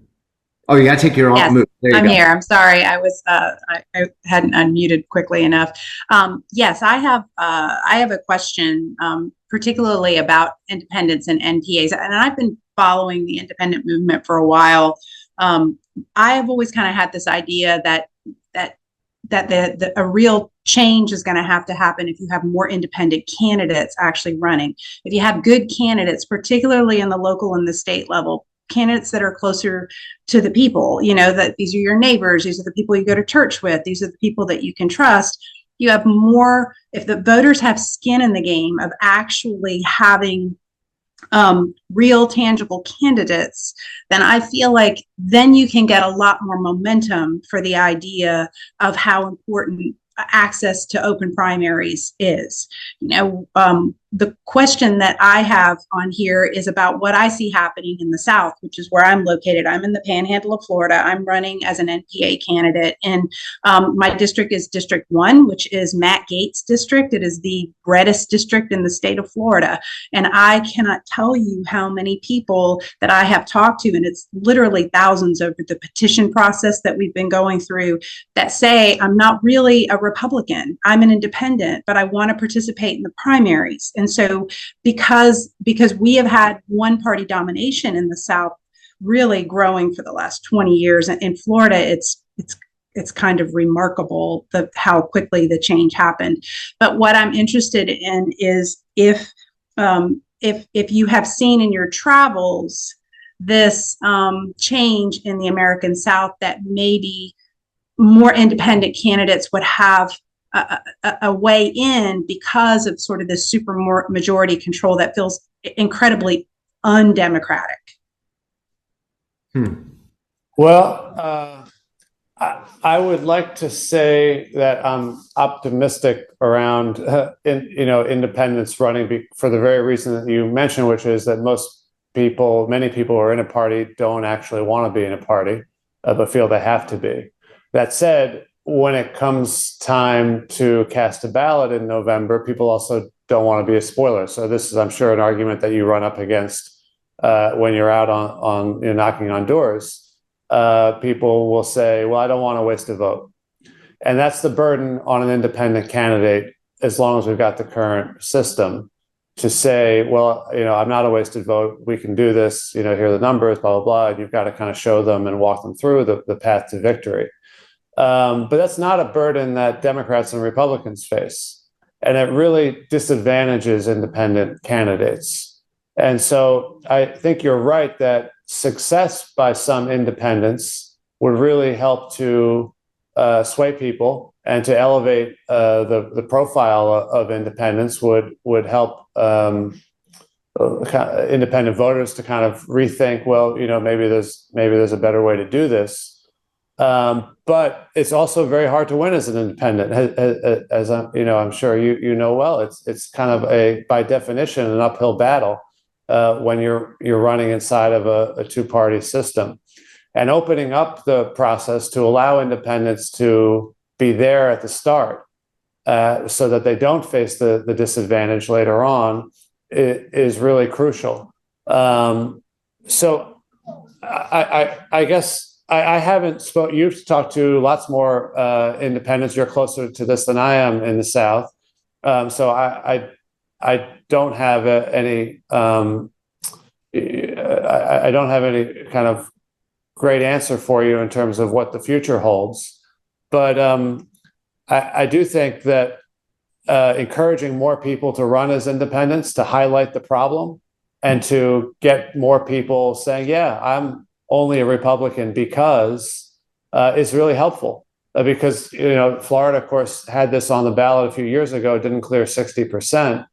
Oh, you got to take your own move. There you I'm go. here. I'm sorry. I was I hadn't unmuted quickly enough. Yes, I have a question, particularly about independents and NPAs, and I've been following the independent movement for a while. I have always kind of had this idea that a real change is going to happen if you have more independent candidates actually running. If you have good candidates, particularly in the local and the state level, candidates that are closer to the people, that these are your neighbors, these are the people you go to church with, these are the people that you can trust. You have more, if the voters have skin in the game of actually having real tangible candidates, then I feel like then you can get a lot more momentum for the idea of how important access to open primaries is. the question that I have on here is about what I see happening in the South, which is where I'm located. I'm in the Panhandle of Florida. I'm running as an NPA candidate, and my district is District 1, which is Matt Gaetz' district. It is the reddest district in the state of Florida, and I cannot tell you how many people that I have talked to, and it's literally thousands over the petition process that we've been going through, that say, I'm not really a Republican, I'm an independent, but I want to participate in the primaries. And so because we have had one party domination in the South really growing for the last 20 years, in Florida, it's kind of remarkable how quickly the change happened. But what I'm interested in is if you have seen in your travels this change in the American South, that maybe more independent candidates would have a way in because of sort of this super majority control that feels incredibly undemocratic. Well, I would like to say that I'm optimistic around independents running for the very reason that you mentioned, which is that many people who are in a party don't actually want to be in a party, but feel they have to be. That said, when it comes time to cast a ballot in November, people also don't want to be a spoiler. So this is, I'm sure, an argument that you run up against when you're out on knocking on doors. People will say, well, I don't want to waste a vote. And that's the burden on an independent candidate, as long as we've got the current system, to say, well, I'm not a wasted vote. We can do this. Here are the numbers, blah, blah, blah. And you've got to kind of show them and walk them through the path to victory. But that's not a burden that Democrats and Republicans face. And it really disadvantages independent candidates. And so I think you're right that success by some independents would really help to sway people and to elevate the profile of independents, would help independent voters to kind of rethink, well, maybe there's a better way to do this. But it's also very hard to win as an independent, as I'm sure you know well. It's kind of by definition, an uphill battle when you're running inside of a two-party system, and opening up the process to allow independents to be there at the start, so that they don't face the disadvantage later on, is really crucial. So I guess. I haven't spoken. You've talked to lots more independents. You're closer to this than I am in the South, so I don't have any. I don't have any kind of great answer for you in terms of what the future holds. But I do think that encouraging more people to run as independents, to highlight the problem, and to get more people saying, "Yeah, I'm only a Republican because," is really helpful. Because Florida, of course, had this on the ballot a few years ago. It didn't clear 60%,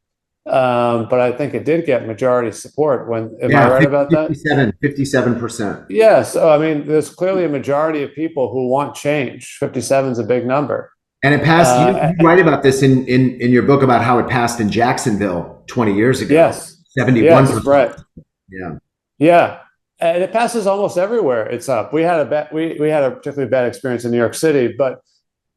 but I think it did get majority support. Am I right about that? 57%. Yes. So, I mean, there's clearly a majority of people who want change. 57 is a big number. And it passed. You write about this in your book about how it passed in Jacksonville 20 years ago. Yes. 71%. Yes, right. Yeah. Yeah. And it passes almost everywhere. It's up. We had a particularly bad experience in New York City, but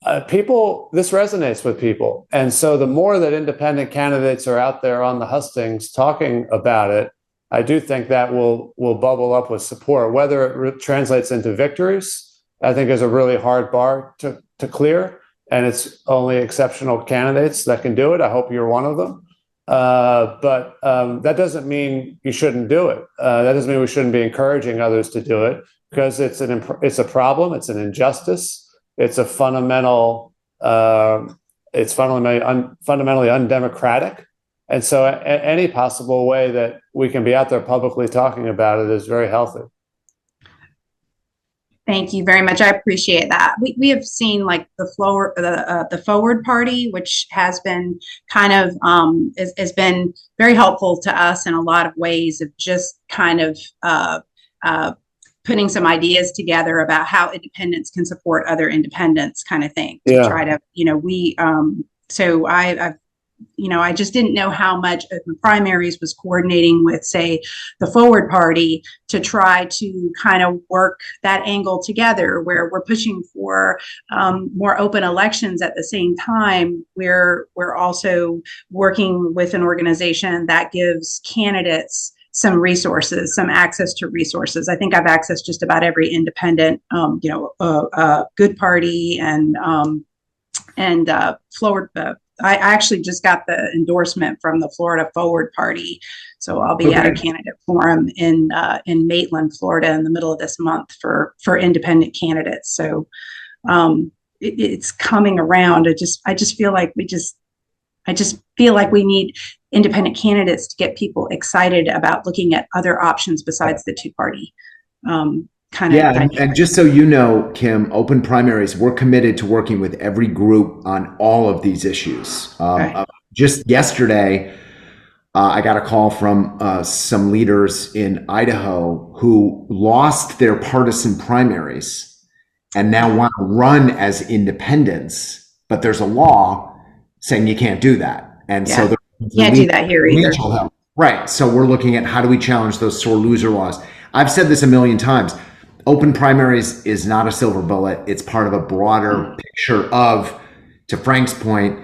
this resonates with people. And so the more that independent candidates are out there on the hustings talking about it, I do think that will bubble up with support. Whether it translates into victories, I think, is a really hard bar to clear. And it's only exceptional candidates that can do it. I hope you're one of them. But that doesn't mean you shouldn't do it. That doesn't mean we shouldn't be encouraging others to do it, because it's a problem. It's an injustice. It's fundamentally undemocratic. And so any possible way that we can be out there publicly talking about it is very healthy. Thank you very much. I appreciate that. We have seen like the Forward Party, which has been kind of has been very helpful to us in a lot of ways, of just kind of putting some ideas together about how independents can support other independents, kind of thing, to try to, so I've I just didn't know how much of the primaries was coordinating with, say, the Forward Party to try to kind of work that angle together, where we're pushing for more open elections at the same time. We're also working with an organization that gives candidates some resources, some access to resources. I think I've accessed just about every independent, good party and Florida. I actually just got the endorsement from the Florida Forward Party, so I'll be at a candidate forum in Maitland, Florida, in the middle of this month for independent candidates. So it's coming around. I just feel like we need independent candidates to get people excited about looking at other options besides the two-party kind of. Yeah, and just so you know, Kim, Open Primaries, we're committed to working with every group on all of these issues. Just yesterday, I got a call from some leaders in Idaho who lost their partisan primaries and now want to run as independents, but there's a law saying you can't do that. And so you can't do that here either. Help. Right. So we're looking at how do we challenge those sore loser laws. I've said this a million times. Open primaries is not a silver bullet. It's part of a broader picture of, to Frank's point,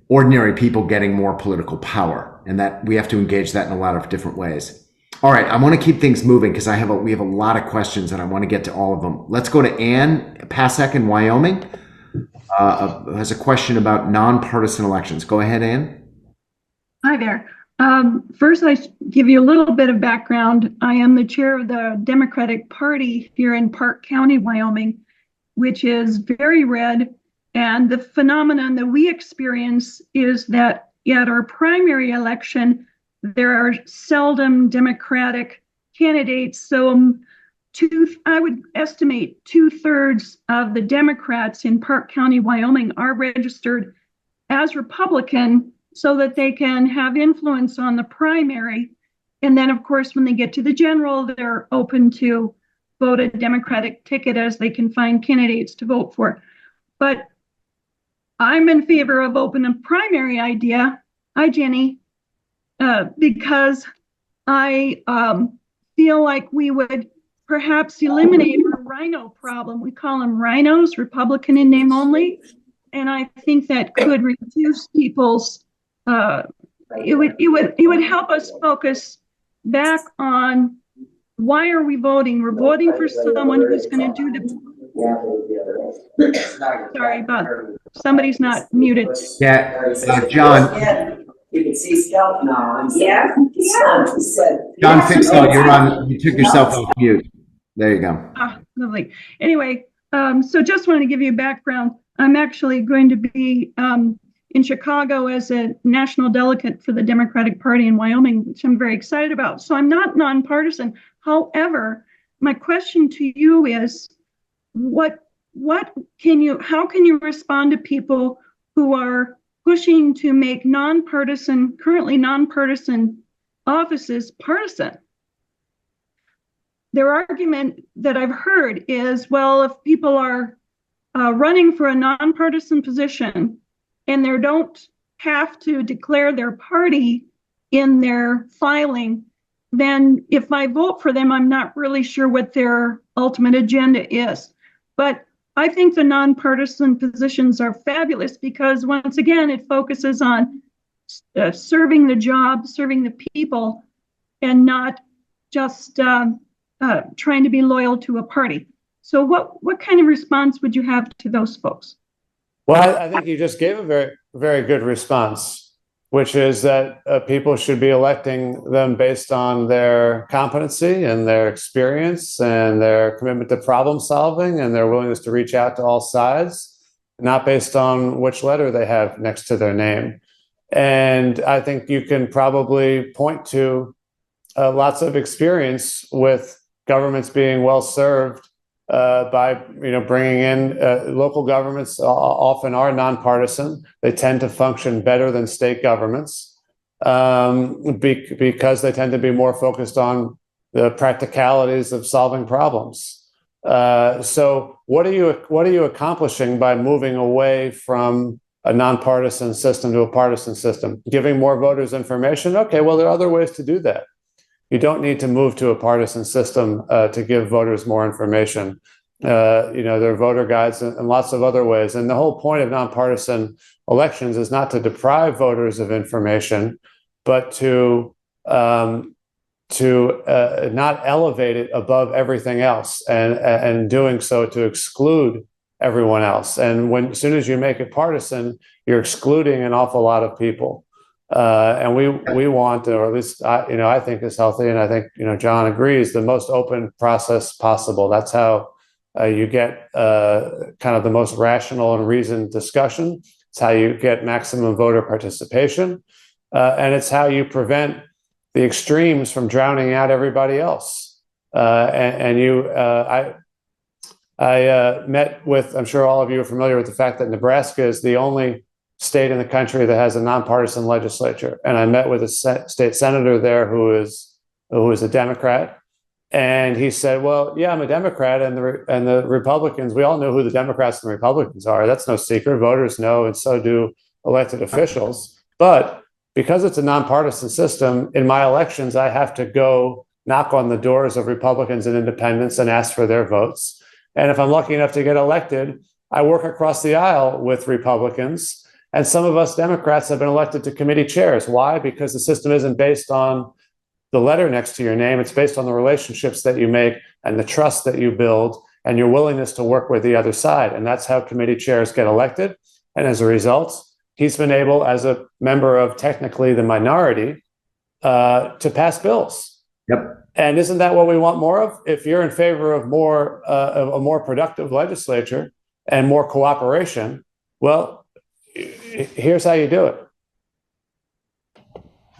ordinary people getting more political power, and that we have to engage that in a lot of different ways. All right, I want to keep things moving because we have a lot of questions and I want to get to all of them. Let's go to Ann Pasek in Wyoming. Has a question about nonpartisan elections. Go ahead, Ann. Hi there. First, I give you a little bit of background. I am the chair of the Democratic Party here in Park County, Wyoming, which is very red. And the phenomenon that we experience is that at our primary election, there are seldom Democratic candidates. So I would estimate 2/3 of the Democrats in Park County, Wyoming are registered as Republican, so that they can have influence on the primary. And then, of course, when they get to the general, they're open to vote a Democratic ticket as they can find candidates to vote for. But I'm in favor of open a primary idea. Hi, Jenny. Because I feel like we would perhaps eliminate our rhino problem. We call them rhinos, Republican in name only. And I think that could reduce people's it would help us focus back on why are we voting? We're voting for someone who's going to do the. Sorry about somebody's not muted. Yeah, John. You can see stealth now. Yeah. John Fixell, you're on. You took yourself off mute. There you go. Lovely. Anyway, so just wanted to give you a background. I'm actually going to be in Chicago as a national delegate for the Democratic Party in Wyoming, which I'm very excited about. So I'm not nonpartisan. However, my question to you is, how can you respond to people who are pushing to make currently nonpartisan offices partisan? Their argument that I've heard is, well, if people are running for a nonpartisan position, and they don't have to declare their party in their filing, then if I vote for them, I'm not really sure what their ultimate agenda is. But I think the nonpartisan positions are fabulous because, once again, it focuses on serving the job, serving the people, and not just trying to be loyal to a party. So what kind of response would you have to those folks? Well, I think you just gave a very, very good response, which is that people should be electing them based on their competency and their experience and their commitment to problem solving and their willingness to reach out to all sides, not based on which letter they have next to their name. And I think you can probably point to lots of experience with governments being well served by bringing in local governments. Often are nonpartisan. They tend to function better than state governments because they tend to be more focused on the practicalities of solving problems. So what are you accomplishing by moving away from a nonpartisan system to a partisan system. Giving more voters information? Okay, well, there are other ways to do that. You don't need to move to a partisan system to give voters more information. There are voter guides and lots of other ways. And the whole point of nonpartisan elections is not to deprive voters of information, but to not elevate it above everything else, and doing so to exclude everyone else. And as soon as you make it partisan, you're excluding an awful lot of people. And we want, or at least I think is healthy, and I think John agrees, the most open process possible. That's how you get kind of the most rational and reasoned discussion. It's how you get maximum voter participation, and it's how you prevent the extremes from drowning out everybody else. I met with, I'm sure all of you are familiar with the fact that Nebraska is the only state in the country that has a nonpartisan legislature. And I met with a state senator there who is a Democrat. And he said, well, yeah, I'm a Democrat, and the Republicans, we all know who the Democrats and the Republicans are. That's no secret. Voters know, and so do elected officials. But because it's a nonpartisan system, in my elections, I have to go knock on the doors of Republicans and independents and ask for their votes. And if I'm lucky enough to get elected, I work across the aisle with Republicans. And some of us Democrats have been elected to committee chairs. Why? Because the system isn't based on the letter next to your name. It's based on the relationships that you make and the trust that you build and your willingness to work with the other side. And that's how committee chairs get elected. And as a result, he's been able, as a member of technically the minority, to pass bills. Yep. And isn't that what we want more of? If you're in favor of a more productive legislature and more cooperation, well, here's how you do it.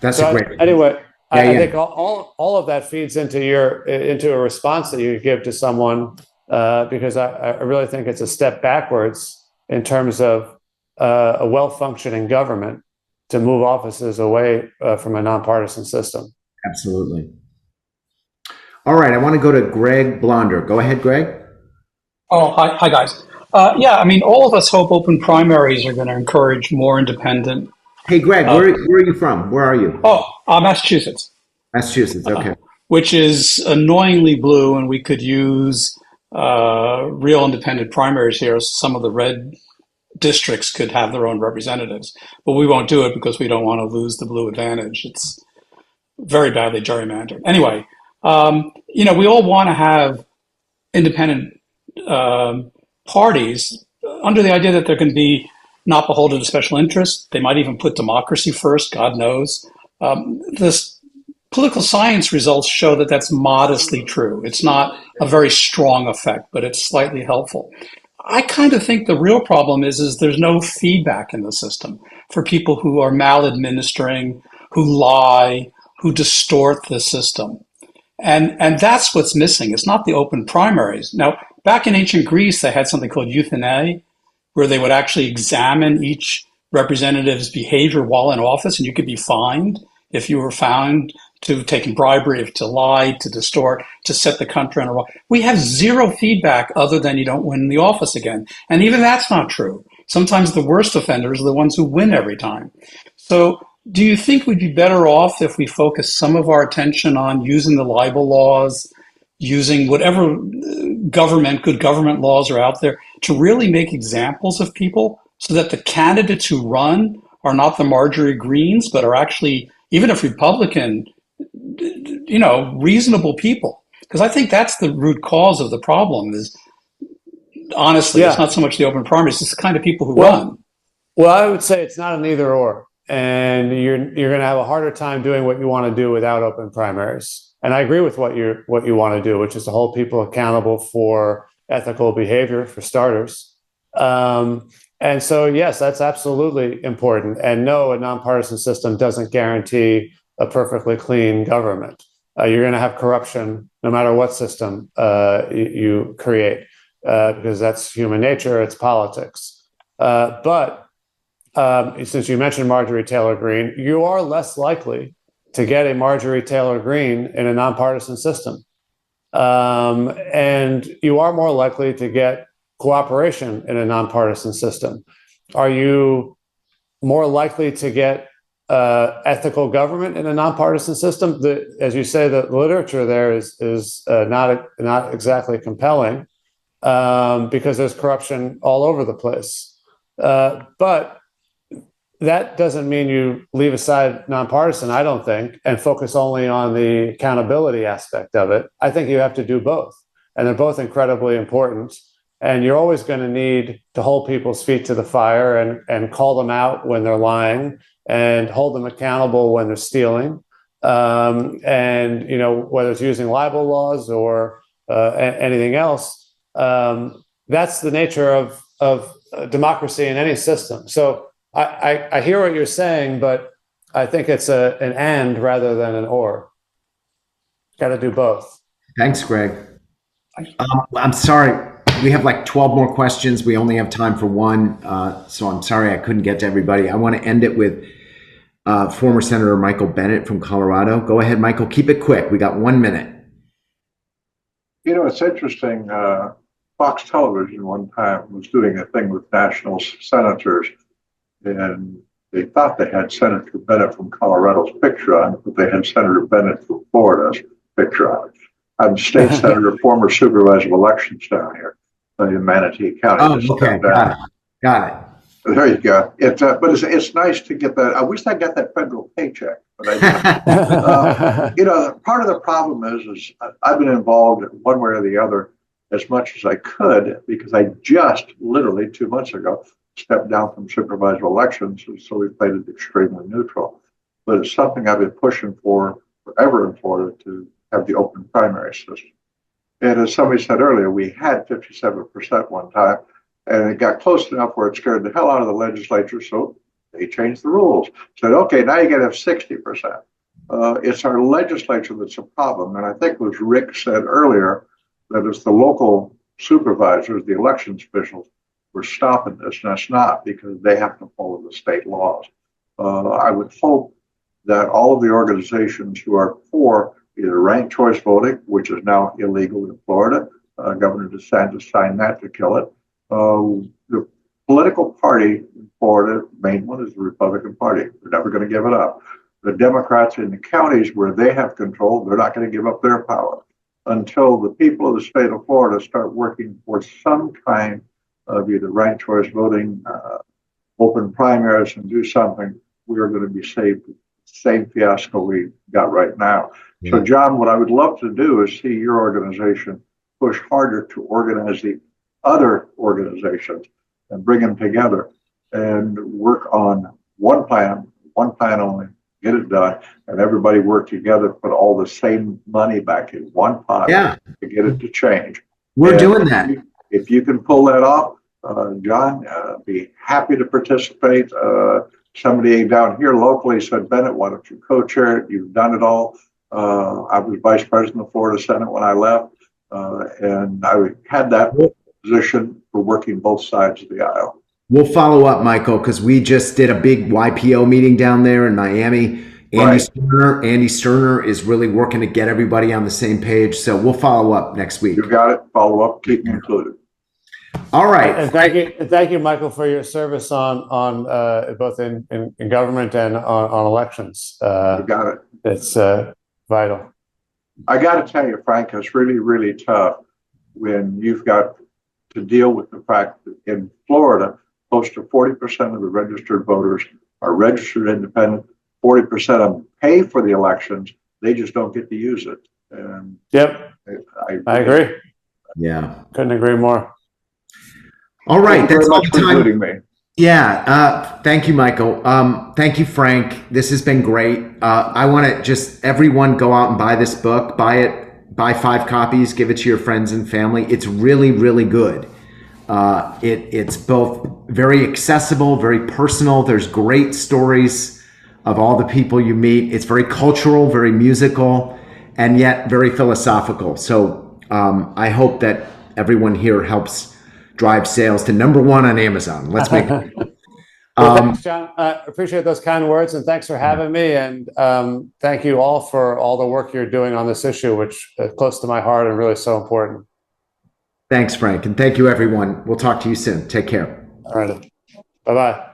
That's a great. Anyway, I think all of that feeds into a response that you give to someone, because I really think it's a step backwards in terms of a well-functioning government to move offices away from a nonpartisan system. Absolutely. All right, I want to go to Greg Blonder. Go ahead, Greg. Oh, hi guys. Yeah, I mean, all of us hope open primaries are going to encourage more independent. Hey, Greg, where are you from? Where are you? Oh, Massachusetts. Massachusetts, okay. Which is annoyingly blue, and we could use real independent primaries here. Some of the red districts could have their own representatives, but we won't do it because we don't want to lose the blue advantage. It's very badly gerrymandered. Anyway, we all want to have independent parties under the idea that there can be not beholden to special interests. They might even put democracy first, God knows. This political science results show that that's modestly true. It's not a very strong effect, but it's slightly helpful. I kind of think the real problem is there's no feedback in the system for people who are maladministering, who lie, who distort the system. And that's what's missing. It's not the open primaries. Now, back in ancient Greece, they had something called euthanae, where they would actually examine each representative's behavior while in office, and you could be fined if you were found to have taken bribery, to lie, to distort, to set the country on a wrong. We have zero feedback other than you don't win the office again. And even that's not true. Sometimes the worst offenders are the ones who win every time. So do you think we'd be better off if we focus some of our attention on using the libel laws, using whatever good government laws are out there to really make examples of people so that the candidates who run are not the Marjorie Greens, but are actually, even if Republican, reasonable people? Because I think that's the root cause of the problem is, honestly, It's not so much the open primaries, it's the kind of people who run. Well, I would say it's not an either or. And you're going to have a harder time doing what you want to do without open primaries. And I agree with what you want to do, which is to hold people accountable for ethical behavior, for starters. And so, yes, that's absolutely important. And no, a nonpartisan system doesn't guarantee a perfectly clean government. You're going to have corruption no matter what system you create, because that's human nature, it's politics. But since you mentioned Marjorie Taylor Greene, you are less likely to get a Marjorie Taylor Greene in a nonpartisan system. And you are more likely to get cooperation in a nonpartisan system. Are you more likely to get ethical government in a nonpartisan system? As you say, the literature there is not exactly compelling because there's corruption all over the place. But that doesn't mean you leave aside nonpartisan, I don't think, and focus only on the accountability aspect of it. I think you have to do both, and they're both incredibly important. And you're always going to need to hold people's feet to the fire and call them out when they're lying and hold them accountable when they're stealing. And, you know, whether it's using libel laws or anything else, that's the nature of democracy in any system. So I hear what you're saying, but I think it's an and rather than an or. Got to do both. Thanks, Greg. I'm sorry. We have like 12 more questions. We only have time for one. So I'm sorry I couldn't get to everybody. I want to end it with former Senator Michael Bennet from Colorado. Go ahead, Michael. Keep it quick. We got 1 minute. You know, it's interesting. Fox Television one time was doing a thing with national senators, and they thought they had Senator Bennet from Colorado's picture on it, but they had Senator Bennet from Florida's picture on it. I'm state senator, former supervisor of elections down here in Manatee County. Oh, okay. Got it. There you go. But it's nice to get that. I wish I got that federal paycheck, but I didn't. You know, part of the problem is I've been involved one way or the other as much as I could, because I just literally 2 months ago stepped down from supervisor elections, so we played it extremely neutral. But it's something I've been pushing for forever in Florida, to have the open primary system. And as somebody said earlier, we had 57% one time, and it got close enough where it scared the hell out of the legislature, so they changed the rules. Said, okay, now you got to have 60%. It's our legislature that's a problem. And I think what Rick said earlier, that it's the local supervisors, the elections officials, were stopping this, and that's not, because they have to follow the state laws. I would hope that all of the organizations who are for either ranked choice voting, which is now illegal in Florida, Governor DeSantis signed that to kill it. The political party in Florida, main one, is the Republican Party. They're never going to give it up. The Democrats in the counties where they have control, they're not going to give up their power until the people of the state of Florida start working for some kind of either ranked choice voting, open primaries, and do something. We are going to be saved the same fiasco we got right now. Yeah. So, John, what I would love to do is see your organization push harder to organize the other organizations and bring them together and work on one plan only, get it done, and everybody work together, put all the same money back in one pot to get it to change. We're doing that. If you can pull that off, John, be happy to participate. Somebody down here locally said, Bennett, why don't you co-chair it? You've done it all. I was vice president of the Florida Senate when I left, and I had that position for working both sides of the aisle. We'll follow up, Michael, because we just did a big YPO meeting down there in Miami. Andy Sterner is really working to get everybody on the same page. So we'll follow up next week. You got it. Follow up. Keep me included. All right. And thank you, Michael, for your service on both in government and on elections. You got it. It's vital. I got to tell you, Frank, it's really, really tough when you've got to deal with the fact that in Florida, close to 40% of the registered voters are registered independent. 40% of them pay for the elections. They just don't get to use it. And I agree. Yeah. Couldn't agree more. All right. That's all the time. Including me. Yeah. Thank you, Michael. Thank you, Frank. This has been great. I want to just everyone go out and buy this book, buy it, buy 5 copies, give it to your friends and family. It's really, really good. It's both very accessible, very personal. There's great stories of all the people you meet. It's very cultural, very musical, and yet very philosophical. So I hope that everyone here helps drive sales to #1 on Amazon. Let's make it. Well, thanks, John. I appreciate those kind words, and thanks for having me. And thank you all for all the work you're doing on this issue, which is close to my heart and really so important. Thanks, Frank. And thank you, everyone. We'll talk to you soon. Take care. All right. Bye-bye.